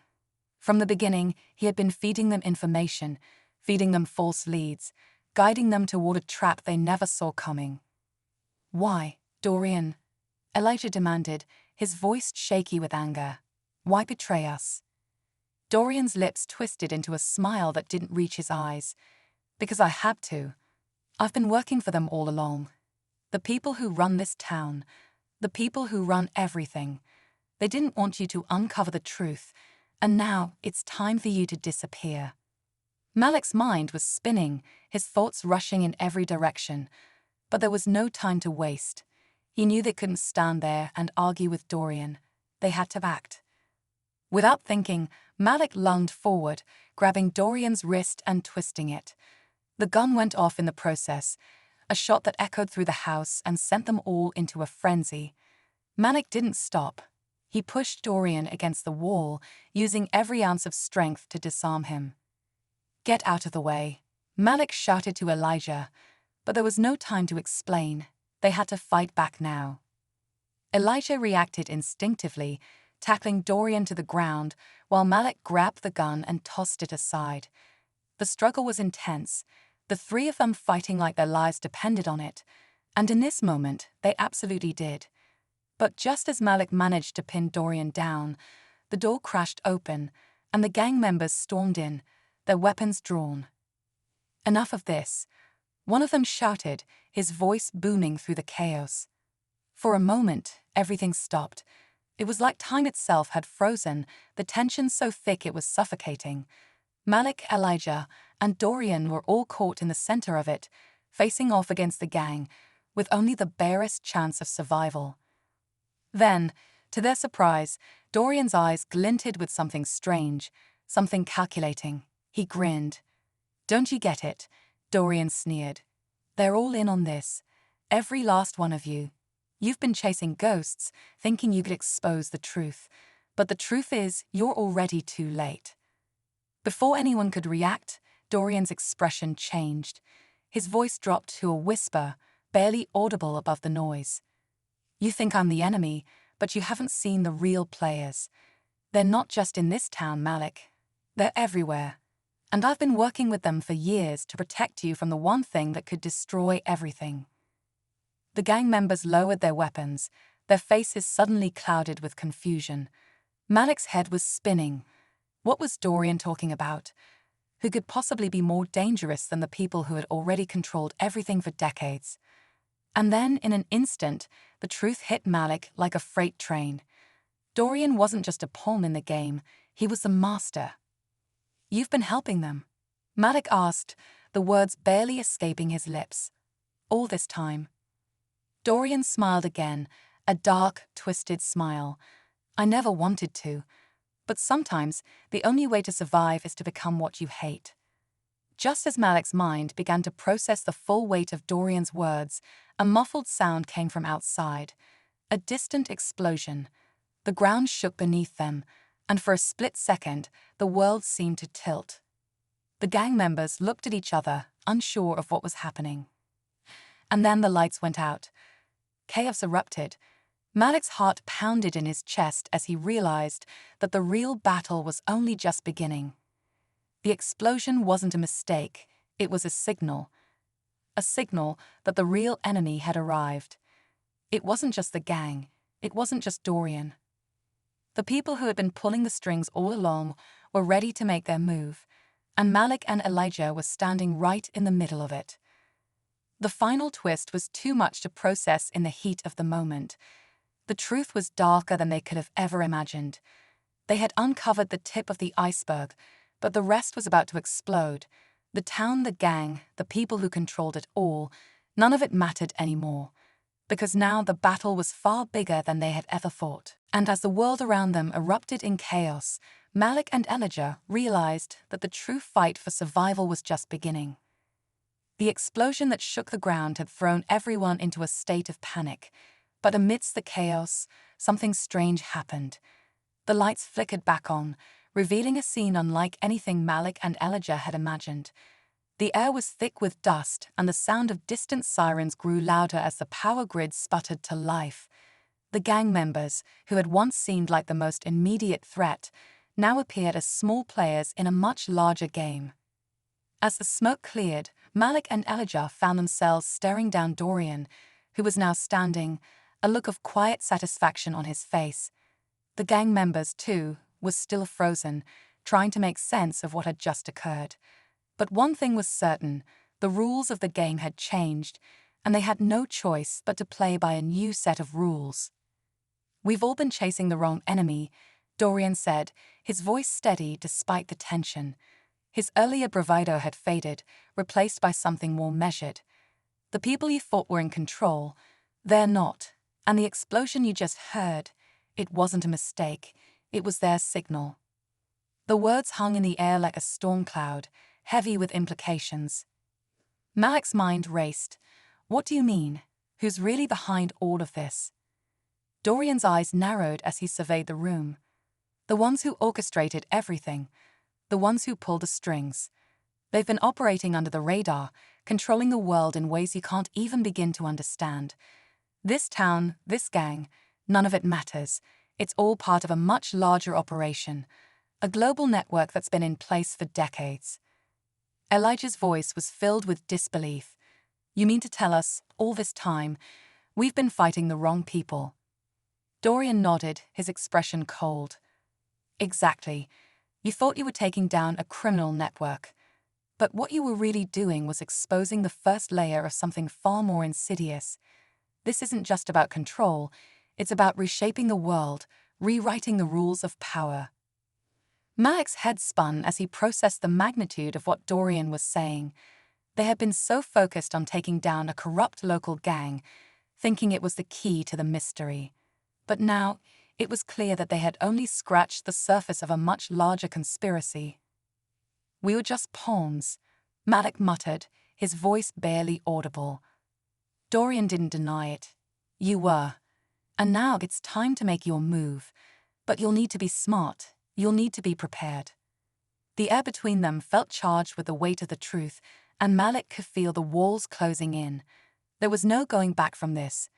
From the beginning, he had been feeding them information, feeding them false leads, guiding them toward a trap they never saw coming. Why, Dorian? Elijah demanded, his voice shaky with anger. Why betray us? Dorian's lips twisted into a smile that didn't reach his eyes. Because I had to. I've been working for them all along. The people who run this town, the people who run everything. They didn't want you to uncover the truth, and now it's time for you to disappear. Malik's mind was spinning, his thoughts rushing in every direction, but there was no time to waste. He knew they couldn't stand there and argue with Dorian. They had to act. Without thinking, Malik lunged forward, grabbing Dorian's wrist and twisting it. The gun went off in the process, a shot that echoed through the house and sent them all into a frenzy. Malik didn't stop. He pushed Dorian against the wall, using every ounce of strength to disarm him. Get out of the way, Malik shouted to Elijah, but there was no time to explain. They had to fight back now. Elijah reacted instinctively, tackling Dorian to the ground, while Malik grabbed the gun and tossed it aside. The struggle was intense, the three of them fighting like their lives depended on it, and in this moment, they absolutely did. But just as Malik managed to pin Dorian down, the door crashed open, and the gang members stormed in, their weapons drawn. Enough of this, one of them shouted, his voice booming through the chaos. For a moment, everything stopped. It was like time itself had frozen, the tension so thick it was suffocating. Malik, Elijah, and Dorian were all caught in the center of it, facing off against the gang, with only the barest chance of survival. Then, to their surprise, Dorian's eyes glinted with something strange, something calculating. He grinned. Don't you get it? Dorian sneered. They're all in on this. Every last one of you. You've been chasing ghosts, thinking you could expose the truth. But the truth is, you're already too late. Before anyone could react, Dorian's expression changed. His voice dropped to a whisper, barely audible above the noise. You think I'm the enemy, but you haven't seen the real players. They're not just in this town, Malik. They're everywhere. And I've been working with them for years to protect you from the one thing that could destroy everything. The gang members lowered their weapons, their faces suddenly clouded with confusion. Malik's head was spinning. What was Dorian talking about? Who could possibly be more dangerous than the people who had already controlled everything for decades? And then, in an instant, the truth hit Malik like a freight train. Dorian wasn't just a pawn in the game, he was the master. You've been helping them, Malik asked, the words barely escaping his lips. All this time. Dorian smiled again, a dark, twisted smile. I never wanted to, but sometimes the only way to survive is to become what you hate. Just as Malik's mind began to process the full weight of Dorian's words, a muffled sound came from outside. A distant explosion. The ground shook beneath them, and for a split second, the world seemed to tilt. The gang members looked at each other, unsure of what was happening. And then the lights went out. Chaos erupted. Malik's heart pounded in his chest as he realized that the real battle was only just beginning. The explosion wasn't a mistake, it was a signal. A signal that the real enemy had arrived. It wasn't just the gang, it wasn't just Dorian. The people who had been pulling the strings all along were ready to make their move, and Malik and Elijah were standing right in the middle of it. The final twist was too much to process in the heat of the moment. The truth was darker than they could have ever imagined. They had uncovered the tip of the iceberg, but the rest was about to explode. The town, the gang, the people who controlled it all, none of it mattered anymore. Because now the battle was far bigger than they had ever thought. And as the world around them erupted in chaos, Malik and Elijah realized that the true fight for survival was just beginning. The explosion that shook the ground had thrown everyone into a state of panic. But amidst the chaos, something strange happened. The lights flickered back on, revealing a scene unlike anything Malik and Elijah had imagined. The air was thick with dust, and the sound of distant sirens grew louder as the power grid sputtered to life. The gang members, who had once seemed like the most immediate threat, now appeared as small players in a much larger game. As the smoke cleared, Malik and Elijah found themselves staring down Dorian, who was now standing, a look of quiet satisfaction on his face. The gang members, too, were still frozen, trying to make sense of what had just occurred. But one thing was certain, the rules of the game had changed, and they had no choice but to play by a new set of rules. We've all been chasing the wrong enemy, Dorian said, his voice steady despite the tension. His earlier bravado had faded, replaced by something more measured. The people you thought were in control, they're not. And the explosion you just heard, it wasn't a mistake, it was their signal. The words hung in the air like a storm cloud, heavy with implications. Malik's mind raced. What do you mean? Who's really behind all of this? Dorian's eyes narrowed as he surveyed the room. The ones who orchestrated everything, the ones who pulled the strings. They've been operating under the radar, controlling the world in ways you can't even begin to understand. This town, this gang, none of it matters. It's all part of a much larger operation, a global network that's been in place for decades. Elijah's voice was filled with disbelief. You mean to tell us, all this time, we've been fighting the wrong people? Dorian nodded, his expression cold. Exactly. You thought you were taking down a criminal network. But what you were really doing was exposing the first layer of something far more insidious. This isn't just about control, it's about reshaping the world, rewriting the rules of power. Malik's head spun as he processed the magnitude of what Dorian was saying. They had been so focused on taking down a corrupt local gang, thinking it was the key to the mystery. But now, it was clear that they had only scratched the surface of a much larger conspiracy. We were just pawns, Malik muttered, his voice barely audible. Dorian didn't deny it. You were. And now it's time to make your move. But you'll need to be smart. You'll need to be prepared. The air between them felt charged with the weight of the truth, and Malik could feel the walls closing in. There was no going back from this.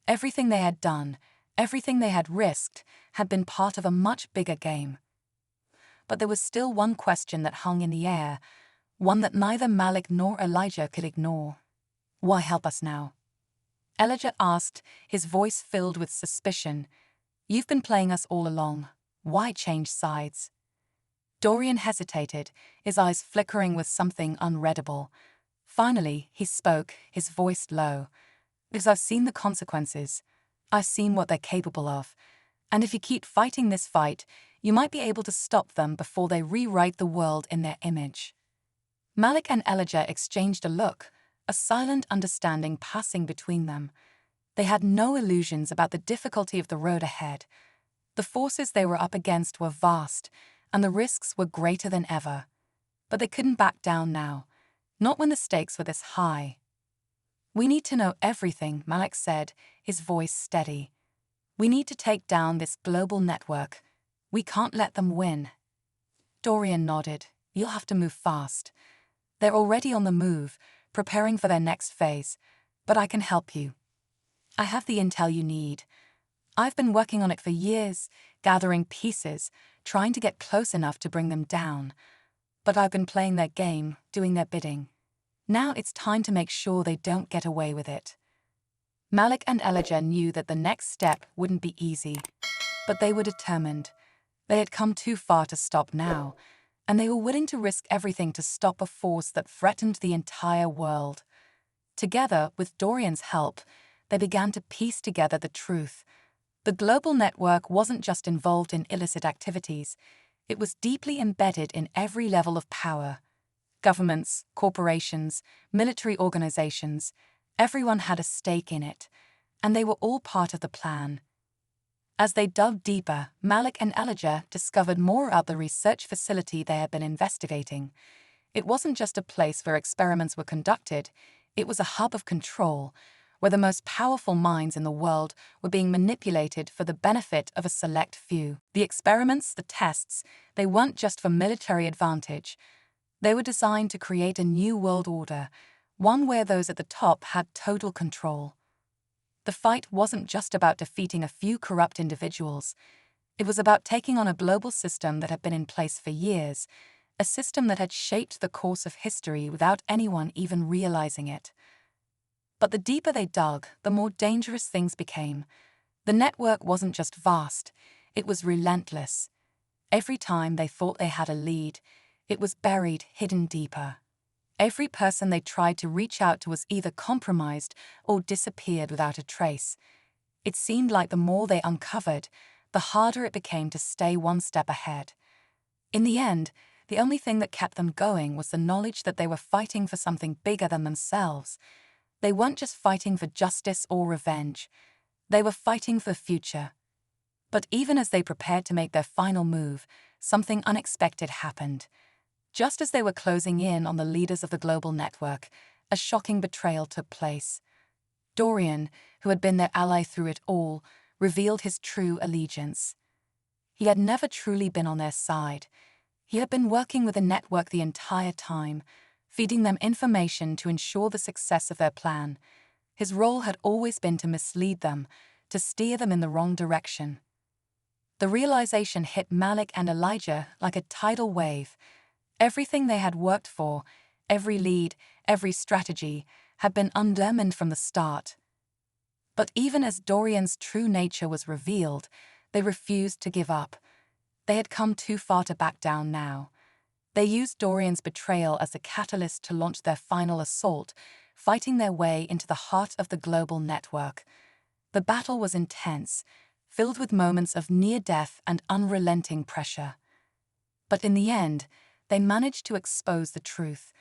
Everything they had done, everything they had risked, had been part of a much bigger game. But there was still one question that hung in the air, one that neither Malik nor Elijah could ignore. Why help us now? Elijah asked, his voice filled with suspicion. You've been playing us all along. Why change sides? Dorian hesitated, his eyes flickering with something unreadable. Finally, he spoke, his voice low. Because I've seen the consequences. I've seen what they're capable of. And if you keep fighting this fight, you might be able to stop them before they rewrite the world in their image. Malik and Elijah exchanged a look, a silent understanding passing between them. They had no illusions about the difficulty of the road ahead. The forces they were up against were vast, and the risks were greater than ever. But they couldn't back down now, not when the stakes were this high. We need to know everything, Malik said, his voice steady. We need to take down this global network. We can't let them win. Dorian nodded. You'll have to move fast. They're already on the move, preparing for their next phase, but I can help you. I have the intel you need. I've been working on it for years, gathering pieces, trying to get close enough to bring them down. But I've been playing their game, doing their bidding. Now it's time to make sure they don't get away with it. Malik and Elijah knew that the next step wouldn't be easy, but they were determined. They had come too far to stop now, and they were willing to risk everything to stop a force that threatened the entire world. Together, with Dorian's help, they began to piece together the truth. The global network wasn't just involved in illicit activities, it was deeply embedded in every level of power. Governments, corporations, military organizations, everyone had a stake in it, and they were all part of the plan. As they dug deeper, Malik and Elijah discovered more about the research facility they had been investigating. It wasn't just a place where experiments were conducted, it was a hub of control, where the most powerful minds in the world were being manipulated for the benefit of a select few. The experiments, the tests, they weren't just for military advantage. They were designed to create a new world order, one where those at the top had total control. The fight wasn't just about defeating a few corrupt individuals. It was about taking on a global system that had been in place for years, a system that had shaped the course of history without anyone even realizing it. But the deeper they dug, the more dangerous things became. The network wasn't just vast, it was relentless. Every time they thought they had a lead, it was buried, hidden deeper. Every person they tried to reach out to was either compromised or disappeared without a trace. It seemed like the more they uncovered, the harder it became to stay one step ahead. In the end, the only thing that kept them going was the knowledge that they were fighting for something bigger than themselves. They weren't just fighting for justice or revenge. They were fighting for the future. But even as they prepared to make their final move, something unexpected happened. Just as they were closing in on the leaders of the global network, a shocking betrayal took place. Dorian, who had been their ally through it all, revealed his true allegiance. He had never truly been on their side. He had been working with the network the entire time, feeding them information to ensure the success of their plan. His role had always been to mislead them, to steer them in the wrong direction. The realization hit Malik and Elijah like a tidal wave. Everything they had worked for, every lead, every strategy, had been undermined from the start. But even as Dorian's true nature was revealed, they refused to give up. They had come too far to back down now. They used Dorian's betrayal as a catalyst to launch their final assault, fighting their way into the heart of the global network. The battle was intense, filled with moments of near death and unrelenting pressure. But in the end, they managed to expose the truth.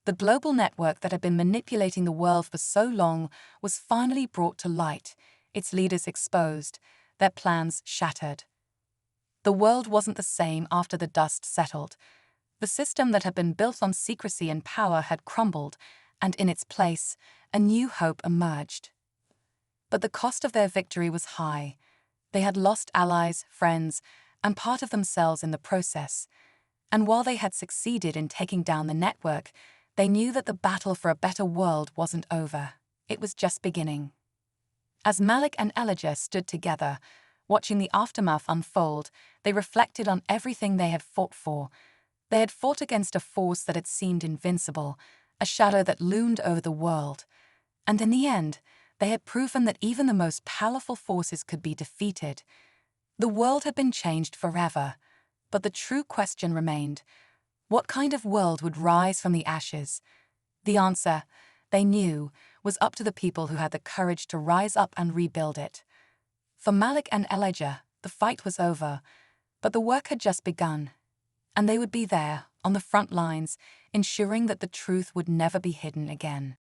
The global network that had been manipulating the world for so long was finally brought to light, its leaders exposed, their plans shattered. The world wasn't the same after the dust settled. The system that had been built on secrecy and power had crumbled, and in its place, a new hope emerged. But the cost of their victory was high. They had lost allies, friends, and part of themselves in the process. And while they had succeeded in taking down the network, they knew that the battle for a better world wasn't over. It was just beginning. As Malik and Elijah stood together, watching the aftermath unfold, they reflected on everything they had fought for. They had fought against a force that had seemed invincible, a shadow that loomed over the world. And in the end, they had proven that even the most powerful forces could be defeated. The world had been changed forever, but the true question remained: what kind of world would rise from the ashes? The answer, they knew, was up to the people who had the courage to rise up and rebuild it. For Malik and Elijah, the fight was over, but the work had just begun. And they would be there, on the front lines, ensuring that the truth would never be hidden again.